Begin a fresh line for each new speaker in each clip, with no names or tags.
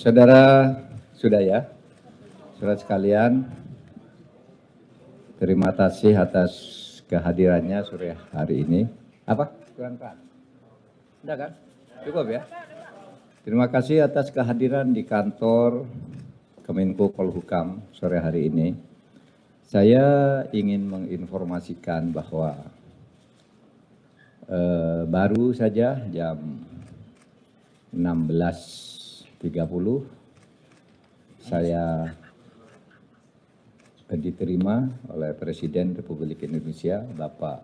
Saudara, sudah ya, saudara sekalian, terima kasih atas kehadirannya sore hari ini. Apa? Kurang keras? Udah kan? Cukup ya? Terima kasih atas kehadiran di kantor Kemenko Polhukam sore hari ini. Saya ingin menginformasikan bahwa baru saja jam 16.30 saya diterima oleh Presiden Republik Indonesia Bapak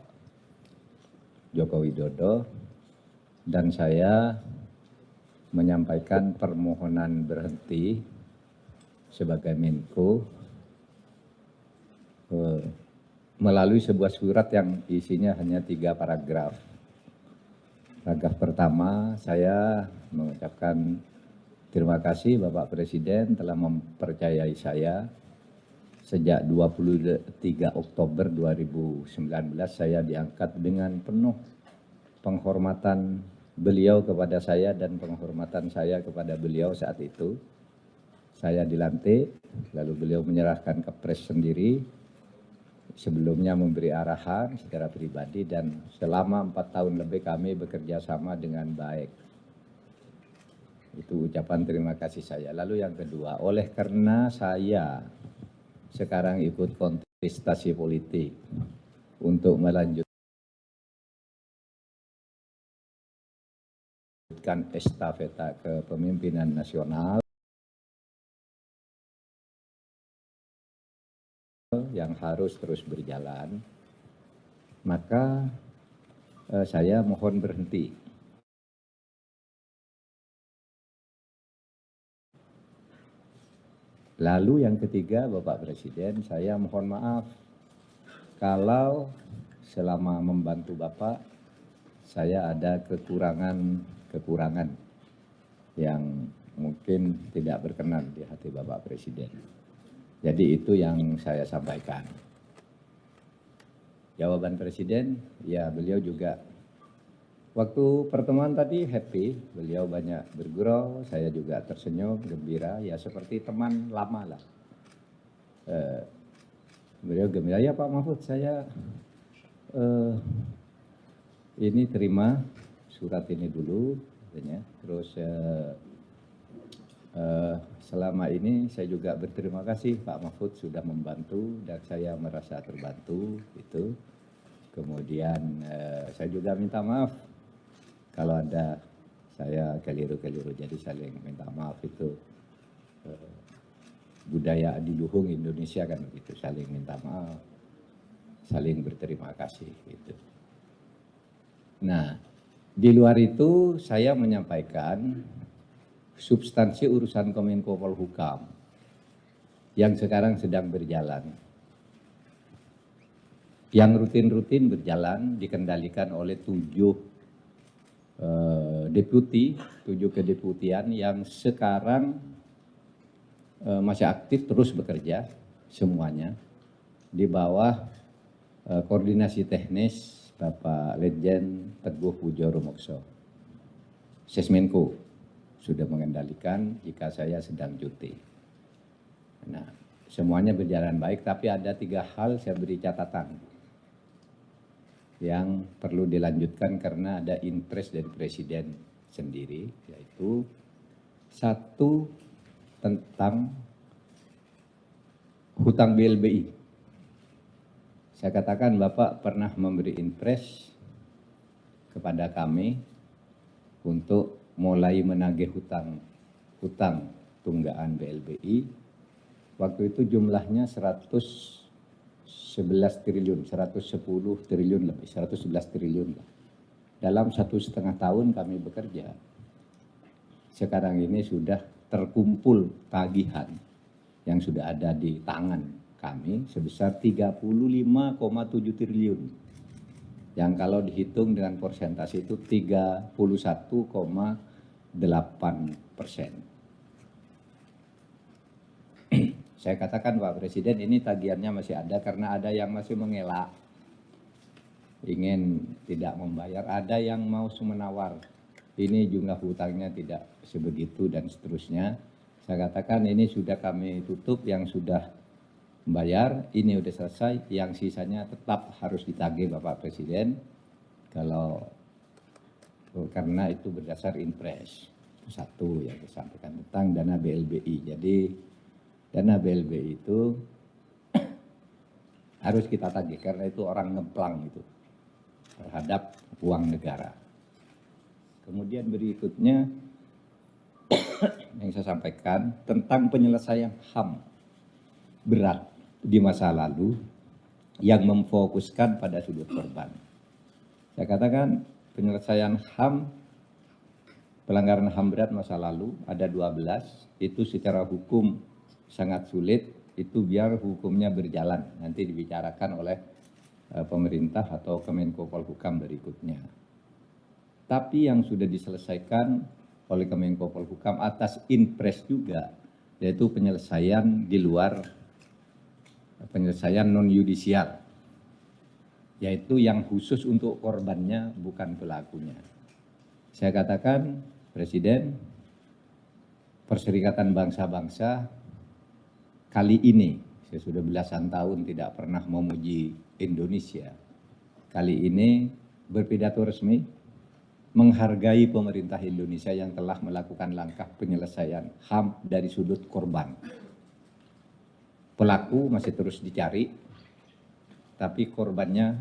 Joko Widodo dan saya menyampaikan permohonan berhenti sebagai Menko melalui sebuah surat yang isinya hanya 3 paragraf. Paragraf pertama, saya mengucapkan terima kasih Bapak Presiden telah mempercayai saya. Sejak 23 Oktober 2019 saya diangkat dengan penuh penghormatan beliau kepada saya dan penghormatan saya kepada beliau saat itu. Saya dilantik, lalu beliau menyerahkan kepres sendiri. Sebelumnya memberi arahan secara pribadi dan selama 4 tahun lebih kami bekerja sama dengan baik. Itu ucapan terima kasih saya. Lalu yang kedua, oleh karena saya sekarang ikut kontestasi politik untuk melanjutkan estafeta kepemimpinan nasional yang harus terus berjalan, maka saya mohon berhenti. Lalu yang ketiga, Bapak Presiden, saya mohon maaf kalau selama membantu Bapak saya ada kekurangan yang mungkin tidak berkenan di hati Bapak Presiden. Jadi itu yang saya sampaikan. Jawaban Presiden, ya beliau juga waktu pertemuan tadi happy, beliau banyak bergurau, saya juga tersenyum, gembira, ya seperti teman lama lah. Beliau gembira, ya Pak Mahfud, saya ini terima surat ini dulu, katanya. Terus selama ini saya juga berterima kasih Pak Mahfud sudah membantu dan saya merasa terbantu itu. Kemudian saya juga minta maaf kalau ada saya keliru-keliru, jadi saling minta maaf itu budaya adiluhung Indonesia kan begitu, saling minta maaf, saling berterima kasih gitu. Nah, di luar itu saya menyampaikan substansi urusan Kemenko Polhukam yang sekarang sedang berjalan. Yang rutin-rutin berjalan dikendalikan oleh 7 deputi, 7 kedeputian yang sekarang masih aktif terus bekerja semuanya di bawah koordinasi teknis Bapak Letjen Teguh Pujo Rumokso. Sesmenko sudah mengendalikan jika saya sedang cuti. Nah, semuanya berjalan baik, tapi ada 3 hal saya beri catatan yang perlu dilanjutkan karena ada impres dari Presiden sendiri, yaitu 1 tentang hutang BLBI. Saya katakan Bapak pernah memberi impres kepada kami untuk mulai menagih hutang tunggaan BLBI. Waktu itu jumlahnya 111 triliun, 110 triliun lebih, 111 triliun. Dalam 1,5 tahun kami bekerja, sekarang ini sudah terkumpul tagihan yang sudah ada di tangan kami sebesar 35,7 triliun. Yang kalau dihitung dengan persentase itu 31,8%. Saya katakan Pak Presiden ini tagihannya masih ada karena ada yang masih mengelak, ingin tidak membayar, ada yang mau menawar, ini jumlah hutangnya tidak sebegitu dan seterusnya. Saya katakan ini sudah kami tutup, yang sudah membayar, ini sudah selesai, yang sisanya tetap harus ditagih Bapak Presiden. Karena itu berdasar impres. Satu yang disampaikan tentang dana BLBI. Jadi dana BLBI itu harus kita tagih karena itu orang ngeplang itu terhadap uang negara. Kemudian berikutnya yang saya sampaikan tentang penyelesaian HAM berat di masa lalu yang memfokuskan pada sudut korban. Saya katakan penyelesaian HAM, pelanggaran HAM berat masa lalu ada 12, itu secara hukum sangat sulit, itu biar hukumnya berjalan, nanti dibicarakan oleh pemerintah atau Kemenko Polhukam berikutnya. Tapi yang sudah diselesaikan oleh Kemenko Polhukam atas impres juga, yaitu penyelesaian di luar, penyelesaian non-yudisial, yaitu yang khusus untuk korbannya bukan pelakunya. Saya katakan, Presiden, Perserikatan Bangsa-Bangsa kali ini, saya sudah belasan tahun tidak pernah memuji Indonesia, kali ini berpidato resmi menghargai pemerintah Indonesia yang telah melakukan langkah penyelesaian HAM dari sudut korban. Pelaku masih terus dicari, tapi korbannya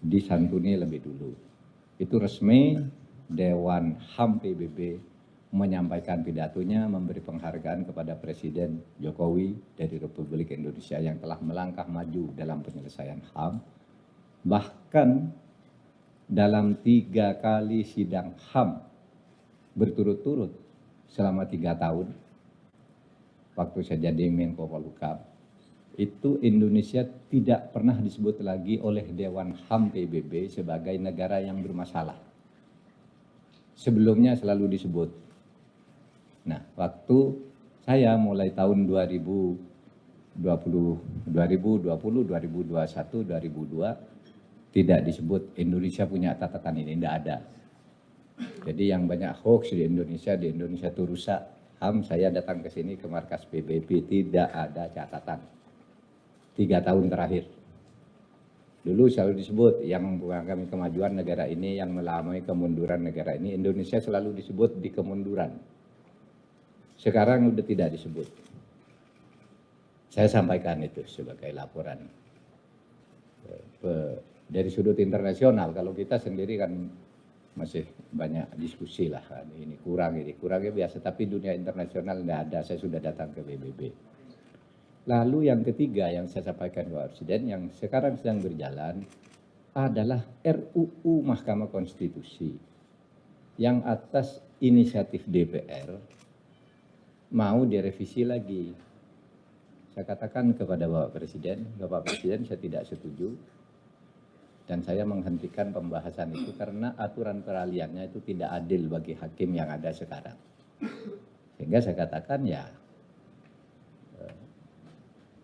disantuni lebih dulu. Itu resmi Dewan HAM PBB menyampaikan pidatonya, memberi penghargaan kepada Presiden Jokowi dari Republik Indonesia yang telah melangkah maju dalam penyelesaian HAM. Bahkan dalam 3 kali sidang HAM berturut-turut selama 3 tahun, waktu saya jadi Menko Polhukam, itu Indonesia tidak pernah disebut lagi oleh Dewan HAM PBB sebagai negara yang bermasalah. Sebelumnya selalu disebut. Nah, waktu saya mulai tahun 2020, 2021, 2002 tidak disebut Indonesia punya catatan ini, tidak ada. Jadi yang banyak hoax di Indonesia itu rusak. HAM, saya datang ke sini ke markas PBB, tidak ada catatan. 3 tahun terakhir. Dulu selalu disebut yang mengalami kemajuan negara ini, yang mengalami kemunduran negara ini, Indonesia selalu disebut di kemunduran. Sekarang sudah tidak disebut. Saya sampaikan itu sebagai laporan. Dari sudut internasional, kalau kita sendiri kan masih banyak diskusi lah, ini kurangnya biasa, tapi dunia internasional tidak ada, saya sudah datang ke PBB. Lalu yang ketiga yang saya sampaikan Bapak Presiden yang sekarang sedang berjalan adalah RUU Mahkamah Konstitusi yang atas inisiatif DPR mau direvisi lagi. Saya katakan kepada Bapak Presiden saya tidak setuju dan saya menghentikan pembahasan itu karena aturan peralihannya itu tidak adil bagi hakim yang ada sekarang. Sehingga saya katakan ya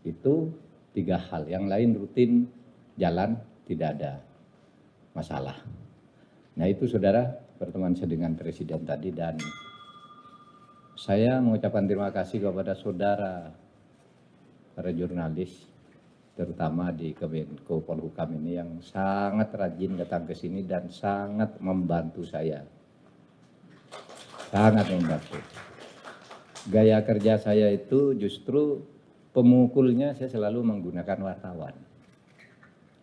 itu 3 hal, yang lain rutin jalan, tidak ada masalah. Nah itu saudara, pertemuan saya dengan Presiden tadi, dan saya mengucapkan terima kasih kepada saudara para jurnalis, terutama di Kemenko Polhukam ini yang sangat rajin datang ke sini dan sangat membantu saya. Sangat membantu. Gaya kerja saya itu justru pemukulnya saya selalu menggunakan wartawan.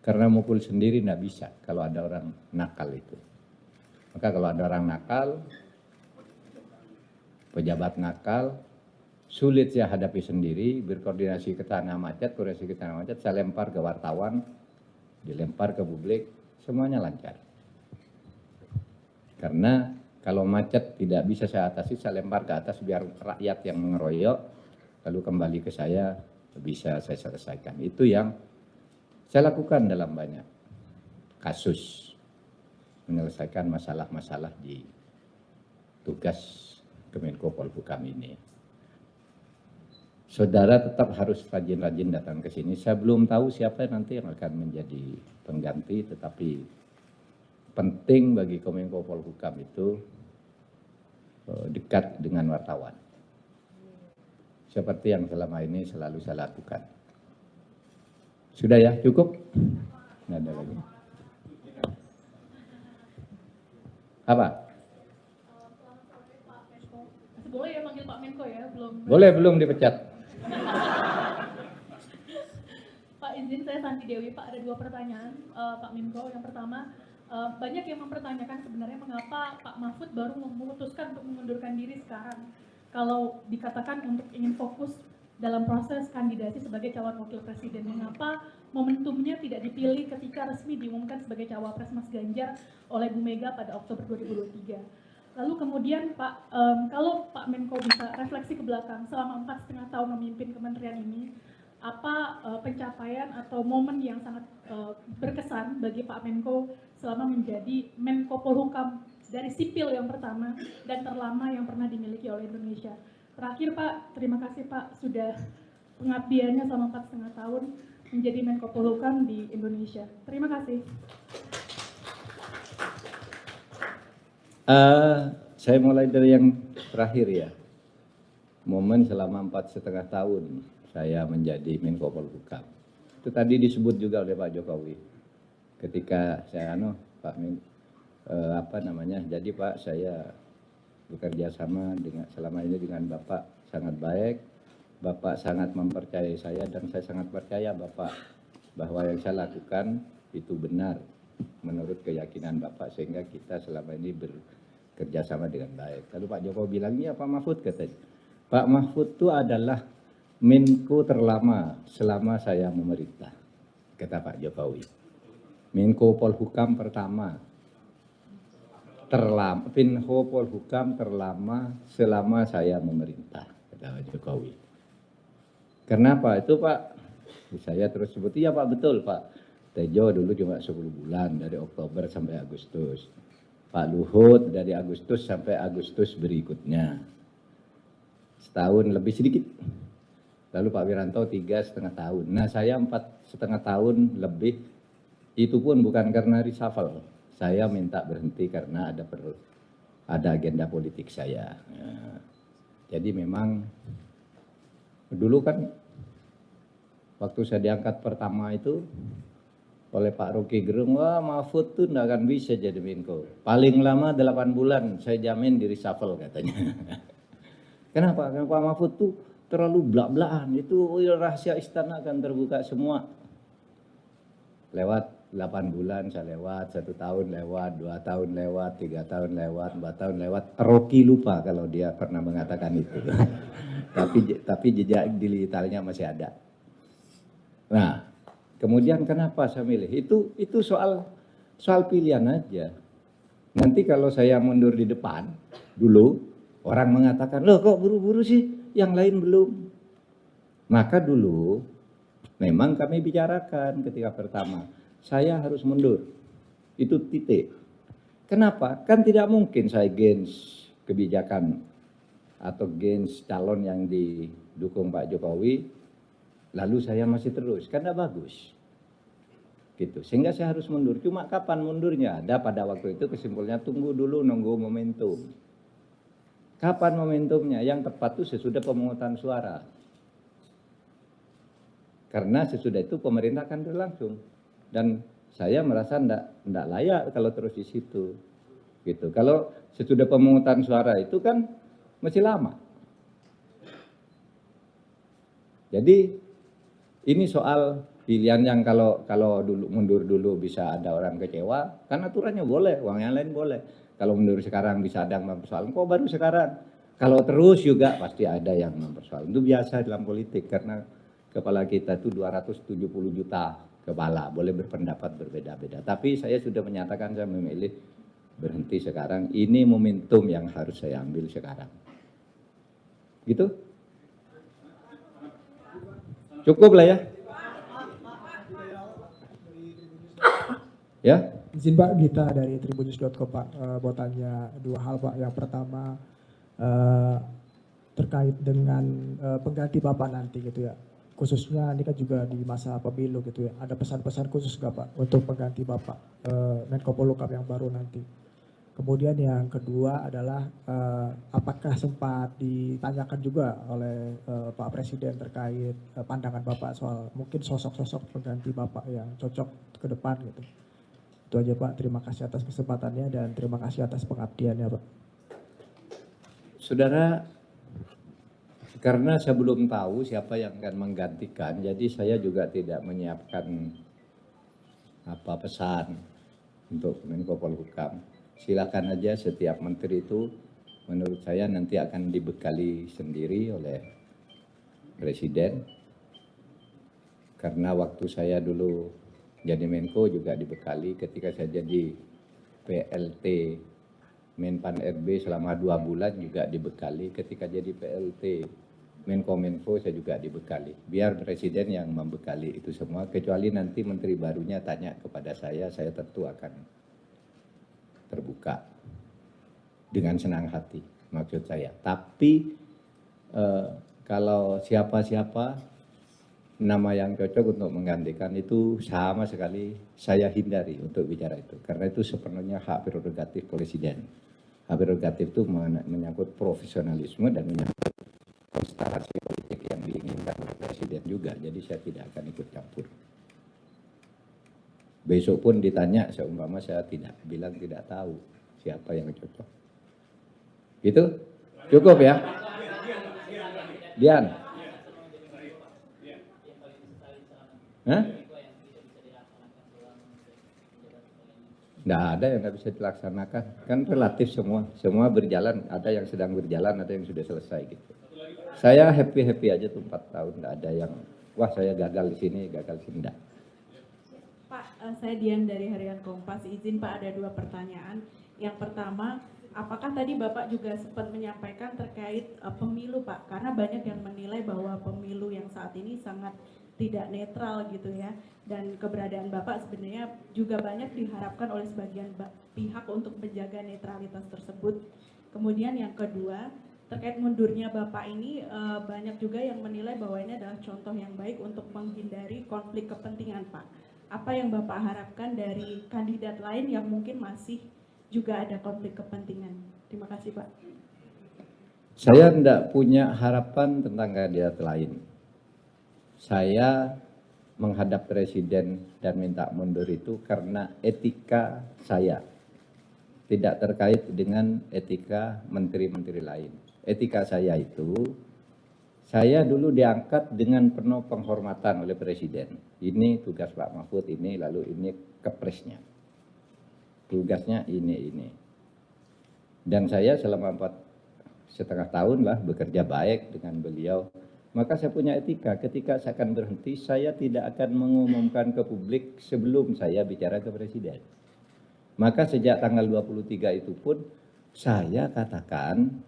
Karena mukul sendiri tidak bisa kalau ada orang nakal itu. Maka kalau ada orang nakal, pejabat nakal, sulit saya hadapi sendiri, berkoordinasi ke tanah macet, saya lempar ke wartawan, dilempar ke publik, semuanya lancar. Karena kalau macet tidak bisa saya atasi, saya lempar ke atas biar rakyat yang mengeroyok, lalu kembali ke saya, bisa saya selesaikan. Itu yang saya lakukan dalam banyak kasus, menyelesaikan masalah-masalah di tugas Kemenko Polhukam ini. Saudara tetap harus rajin-rajin datang ke sini. Saya belum tahu siapa nanti yang akan menjadi pengganti, tetapi penting bagi Kemenko Polhukam itu dekat dengan wartawan. seperti yang selama ini selalu saya lakukan. Sudah ya, cukup? Nggak ada lagi. Apa?
Boleh ya manggil Pak Menko ya?
Boleh, belum dipecat.
Pak, izin saya Santi Dewi, Pak, ada 2 pertanyaan. Pak Menko, yang pertama, banyak yang mempertanyakan sebenarnya mengapa Pak Mahfud baru memutuskan untuk mengundurkan diri sekarang. Kalau dikatakan untuk ingin fokus dalam proses kandidasi sebagai calon wakil presiden, mengapa momentumnya tidak dipilih ketika resmi diumumkan sebagai cawapres Mas Ganjar oleh Bu Mega pada Oktober 2023? Lalu kemudian Pak, kalau Pak Menko bisa refleksi ke belakang selama 4,5 tahun memimpin kementerian ini, apa pencapaian atau momen yang sangat berkesan bagi Pak Menko selama menjadi Menko Polhukam dari sipil yang pertama dan terlama yang pernah dimiliki oleh Indonesia. Terakhir Pak, terima kasih Pak sudah pengabdiannya selama 4,5 tahun menjadi Menko Polhukam di Indonesia. Terima kasih.
Saya mulai dari yang terakhir ya. Momen selama 4,5 tahun saya menjadi Menko Polhukam. Itu tadi disebut juga oleh Pak Jokowi. Ketika saya jadi Pak, saya bekerja sama selama ini dengan Bapak sangat baik. Bapak sangat mempercayai saya dan saya sangat percaya Bapak bahwa yang saya lakukan itu benar menurut keyakinan Bapak, sehingga kita selama ini bekerja sama dengan baik. Lalu Pak Jokowi bilang, iya Pak Mahfud katanya. Pak Mahfud itu adalah Menko terlama selama saya memerintah, kata Pak Jokowi. Menko Polhukam pertama, Menko Polhukam terlama selama saya memerintah, kata Pak Jokowi. Kenapa itu Pak? Saya terus sebut, iya Pak, betul Pak. Tejo dulu cuma 10 bulan dari Oktober sampai Agustus. Pak Luhut dari Agustus sampai Agustus berikutnya. Setahun lebih sedikit. Lalu Pak Wiranto 3,5 tahun. Nah saya 4,5 tahun lebih. Itu pun bukan karena reshuffle. Saya minta berhenti karena ada agenda politik saya. Nah, jadi memang dulu kan waktu saya diangkat pertama itu oleh Pak Rocky Gerung, wah Mahfud tuh nggak akan bisa jadi Menko. Paling lama 8 bulan, saya jamin di reshuffle katanya. Kenapa? Karena Pak Mahfud tuh terlalu belak-belakan. Itu rahasia istana akan terbuka semua. Lewat 8 bulan saya lewat, 1 tahun lewat, 2 tahun lewat, 3 tahun lewat, 4 tahun lewat. Rocky lupa kalau dia pernah mengatakan itu. tapi jejak digitalnya masih ada. Nah, kemudian kenapa saya milih? Itu soal pilihan aja. Nanti kalau saya mundur di depan dulu, orang mengatakan, loh kok buru-buru sih, yang lain belum. Maka dulu memang kami bicarakan ketika pertama, saya harus mundur. Itu titik. Kenapa? Kan tidak mungkin saya gens kebijakan atau gens calon yang didukung Pak Jokowi, lalu saya masih terus, kan tidak bagus. Gitu. Sehingga saya harus mundur. Cuma kapan mundurnya? Ada pada waktu itu kesimpulannya tunggu dulu, nunggu momentum. Kapan momentumnya? Yang tepat itu sesudah pemungutan suara. Karena sesudah itu pemerintah akan berlangsung. Dan saya merasa tidak layak kalau terus di situ. Gitu. Kalau sesudah pemungutan suara itu kan masih lama. Jadi ini soal pilihan yang kalau dulu mundur dulu bisa ada orang kecewa, kan aturannya boleh, uang yang lain boleh. Kalau mundur sekarang bisa ada yang mempersoalkan, kok baru sekarang? Kalau terus juga pasti ada yang mempersoalkan. Itu biasa dalam politik karena kepala kita itu 270 juta kepala, boleh berpendapat berbeda-beda. Tapi saya sudah menyatakan saya memilih berhenti sekarang. Ini momentum yang harus saya ambil sekarang. Gitu? Cukup lah ya. Ya.
Izin Pak, Gita dari tribunnews.com Pak, mau tanya 2 hal Pak. Yang pertama terkait dengan pengganti Bapak nanti gitu ya. Khususnya ini kan juga di masa pemilu gitu ya. Ada pesan-pesan khusus nggak Pak untuk pengganti Bapak Menko Polhukam yang baru nanti? Kemudian yang kedua adalah apakah sempat ditanyakan juga oleh Pak Presiden terkait pandangan Bapak soal mungkin sosok-sosok pengganti Bapak yang cocok ke depan gitu. Itu aja Pak, terima kasih atas kesempatannya dan terima kasih atas pengabdiannya Pak.
Saudara, karena saya belum tahu siapa yang akan menggantikan, jadi saya juga tidak menyiapkan pesan untuk Menko Polhukam. Silakan aja setiap menteri itu menurut saya nanti akan dibekali sendiri oleh Presiden. Karena waktu saya dulu jadi Menko juga dibekali, ketika saya jadi PLT Menpan RB selama 2 bulan juga dibekali, ketika jadi PLT Menko saya juga dibekali. Biar Presiden yang membekali itu semua, kecuali nanti menteri barunya tanya kepada saya tentu akan terbuka dengan senang hati, maksud saya. Tapi kalau siapa-siapa nama yang cocok untuk menggantikan itu sama sekali saya hindari untuk bicara itu. Karena itu sepenuhnya hak prerogatif Presiden. Hak prerogatif itu menyangkut profesionalisme dan menyangkut konstelasi politik yang diinginkan oleh Presiden juga. Jadi saya tidak akan ikut campur. Besok pun ditanya, seumpama saya bilang tidak tahu siapa yang cocok. Gitu? Cukup ya? Dian? Hah? Nggak ada yang nggak bisa dilaksanakan. Kan relatif semua. Semua berjalan. Ada yang sedang berjalan, ada yang sudah selesai gitu. Saya happy-happy aja tuh 4 tahun. Nggak ada yang, wah saya gagal di sini, gagal di sini. Nggak.
Pak, saya Dian dari Harian Kompas. Izin Pak, ada 2 pertanyaan. Yang pertama, apakah tadi Bapak juga sempat menyampaikan terkait pemilu Pak? Karena banyak yang menilai bahwa pemilu yang saat ini sangat tidak netral gitu ya. Dan keberadaan Bapak sebenarnya juga banyak diharapkan oleh sebagian pihak untuk menjaga netralitas tersebut. Kemudian yang kedua, terkait mundurnya Bapak ini banyak juga yang menilai bahwa ini adalah contoh yang baik untuk menghindari konflik kepentingan Pak. Apa yang Bapak harapkan dari kandidat lain yang mungkin masih juga ada konflik kepentingan? Terima kasih Pak.
Saya tidak punya harapan tentang kandidat lain. Saya menghadap Presiden dan minta mundur itu karena etika saya. Tidak terkait dengan etika menteri-menteri lain. Etika saya itu, saya dulu diangkat dengan penuh penghormatan oleh Presiden. Ini tugas Pak Mahfud, ini lalu ini kepresnya. Tugasnya ini. Dan saya selama 4,5 tahun lah bekerja baik dengan beliau. Maka saya punya etika, ketika saya akan berhenti, saya tidak akan mengumumkan ke publik sebelum saya bicara ke Presiden. Maka sejak tanggal 23 itu pun, saya katakan,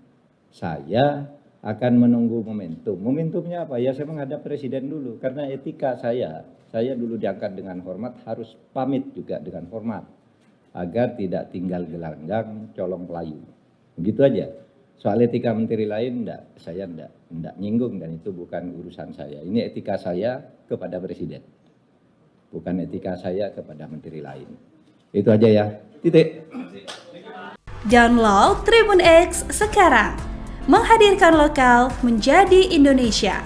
saya akan menunggu momentum. Momentumnya apa? Ya saya menghadap Presiden dulu, karena etika saya dulu diangkat dengan hormat, harus pamit juga dengan hormat. Agar tidak tinggal gelanggang, colong pelayu. Begitu aja. Soal etika menteri lain, saya enggak nyinggung dan itu bukan urusan saya. Ini etika saya kepada Presiden. Bukan etika saya kepada menteri lain. Itu aja ya. Titik.
Download Tribun X sekarang. Menghadirkan lokal menjadi Indonesia.